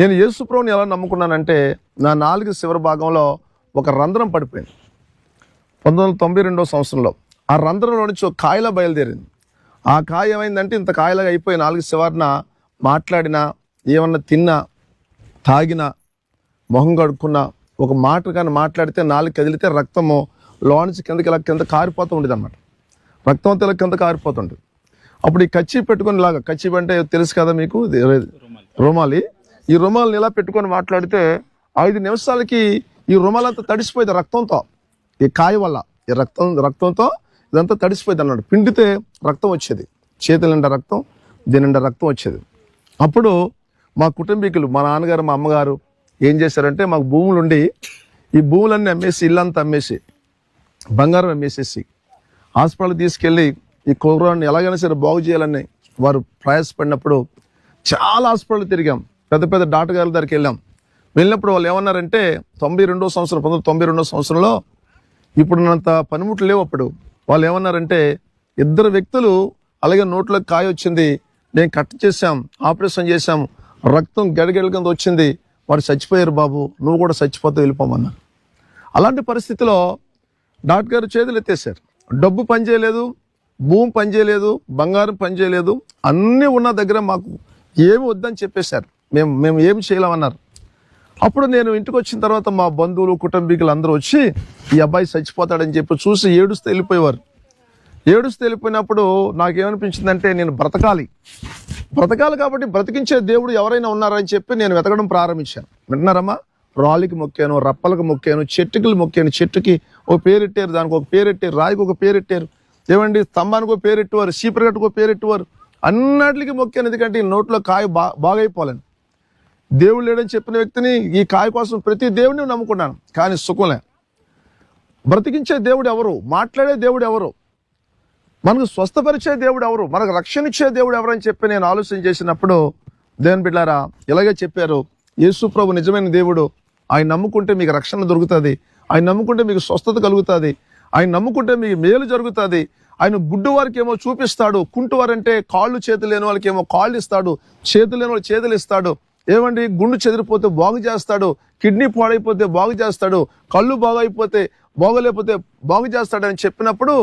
నేను యేసు ప్రభువుని ఎలా నమ్ముకున్నానంటే నా నాలుగు చివరి భాగంలో ఒక రంధ్రం పడిపోయింది 1992 సంవత్సరంలో. ఆ రంధ్రంలో నుంచి ఒక కాయలా బయలుదేరింది. ఆ కాయ ఏమైందంటే ఇంత కాయలాగా అయిపోయి నాలుగు చివరిన మాట్లాడినా, ఏమన్నా తిన్నా, తాగినా, మొహం కడుక్కున్నా, ఒక మాట కానీ మాట్లాడితే నాలుగు కదిలితే రక్తము లోనికి కిందకి ఇలా కింద కారిపోతూ ఉండేది అన్నమాట. రక్తం అంతా ఇలా కింద కారిపోతుండేది. అప్పుడు ఈ కచ్చి పెట్టుకొని ఇలాగా, కచ్చి అంటే తెలుసు కదా మీకు, రుమాలి. ఈ రుమాలని ఇలా పెట్టుకొని మాట్లాడితే 5 నిమిషాలకి ఈ రుమాలంతా తడిసిపోయింది రక్తంతో. ఈ కాయ వల్ల ఈ రక్తంతో ఇదంతా తడిసిపోయింది అన్నాడు. పిండితే రక్తం వచ్చేది, చేతుల నిండా రక్తం, దీని నిండా రక్తం వచ్చేది. అప్పుడు మా కుటుంబీకులు, మా నాన్నగారు, మా అమ్మగారు ఏం చేశారంటే, మాకు భూములు ఉండి ఈ భూములన్నీ అమ్మేసి, ఇల్లంతా అమ్మేసి, బంగారం అమ్మేసేసి హాస్పిటల్ తీసుకెళ్ళి ఈ కుర్రాన్ని ఎలాగైనా సరే బాగు చేయాలని వారు ప్రయాసపడినప్పుడు చాలా హాస్పిటల్ తిరిగాం. పెద్ద పెద్ద డాక్టర్ గారి దగ్గరికి వెళ్ళినప్పుడు వాళ్ళు ఏమన్నారంటే 1992 సంవత్సరంలో ఇప్పుడున్నంత పనిముట్లు లేవు. అప్పుడు వాళ్ళు ఏమన్నారంటే, 2 వ్యక్తులు అలాగే నోట్లో కాయ వచ్చింది, మేము కట్ చేసాం, ఆపరేషన్ చేసాం, రక్తం గడగడల కింద వచ్చింది, వారు చచ్చిపోయారు బాబు, నువ్వు కూడా చచ్చిపోతే వెళ్ళిపోమన్నారు. అలాంటి పరిస్థితిలో డాక్టర్ గారు చేతులు ఎత్తేసారు. డబ్బు పనిచేయలేదు, భూమి పనిచేయలేదు, బంగారం పనిచేయలేదు, అన్నీ ఉన్న దగ్గర మాకు ఏమి వద్దని చెప్పేశారు. మేము ఏమి చేయలేమన్నారు. అప్పుడు నేను ఇంటికి వచ్చిన తర్వాత మా బంధువులు, కుటుంబీకులు అందరూ వచ్చి ఈ అబ్బాయి చచ్చిపోతాడని చెప్పి చూసి ఏడుస్తూ వెళ్ళిపోయేవారు. ఏడుస్తూ వెళ్ళిపోయినప్పుడు నాకేమనిపించిందంటే, నేను బ్రతకాలి కాబట్టి బ్రతికించే దేవుడు ఎవరైనా ఉన్నారని చెప్పి నేను వెతకడం ప్రారంభించాను. వింటున్నారమ్మా? రాళ్ళకి మొక్కాను, రప్పలకు మొక్కాను, చెట్టుకి మొక్కాను. చెట్టుకి ఓ పేరెట్టారు, దానికి ఒక పేరెట్టారు, రాయికి ఒక పేరెట్టారు, ఏమండి స్తంభానికి ఒక పేరెట్టేవారు, చీపురగట్టుకు ఒక పేరెట్టేవారు. అన్నిటికీ మొక్కాను. ఎందుకంటే ఈ నోట్లో కాయ బాగైపోలేను. దేవుడు లేడని చెప్పిన వ్యక్తిని ఈ కాయ కోసం ప్రతి దేవుడిని నమ్ముకున్నాను, కానీ సుఖంలే. బ్రతికించే దేవుడు ఎవరు? మాట్లాడే దేవుడు ఎవరు? మనకు స్వస్థపరిచే దేవుడు ఎవరు? మనకు రక్షణ ఇచ్చే దేవుడు ఎవరు అని చెప్పి నేను ఆలోచన చేసినప్పుడు, దేవుని బిడ్డారా, ఇలాగే చెప్పారు, యేసు ప్రభు నిజమైన దేవుడు. ఆయన నమ్ముకుంటే మీకు రక్షణ దొరుకుతుంది, ఆయన నమ్ముకుంటే మీకు స్వస్థత కలుగుతుంది, ఆయన నమ్ముకుంటే మీకు మేలు జరుగుతుంది. ఆయన గుడ్డు వారికి ఏమో చూపిస్తాడు, కుంటు వారంటే కాళ్ళు చేతులు లేని వాళ్ళకి ఏమో కాళ్ళు ఇస్తాడు, చేతులు లేని వాళ్ళు చేతులు ఇస్తాడు, ఏమండి గుండు చెదిరిపోతే బాగు చేస్తాడు, కిడ్నీ పాడైపోతే బాగు చేస్తాడు, కళ్ళు బాగైపోతే బాగోలేకపోతే బాగు చేస్తాడని చెప్పినప్పుడు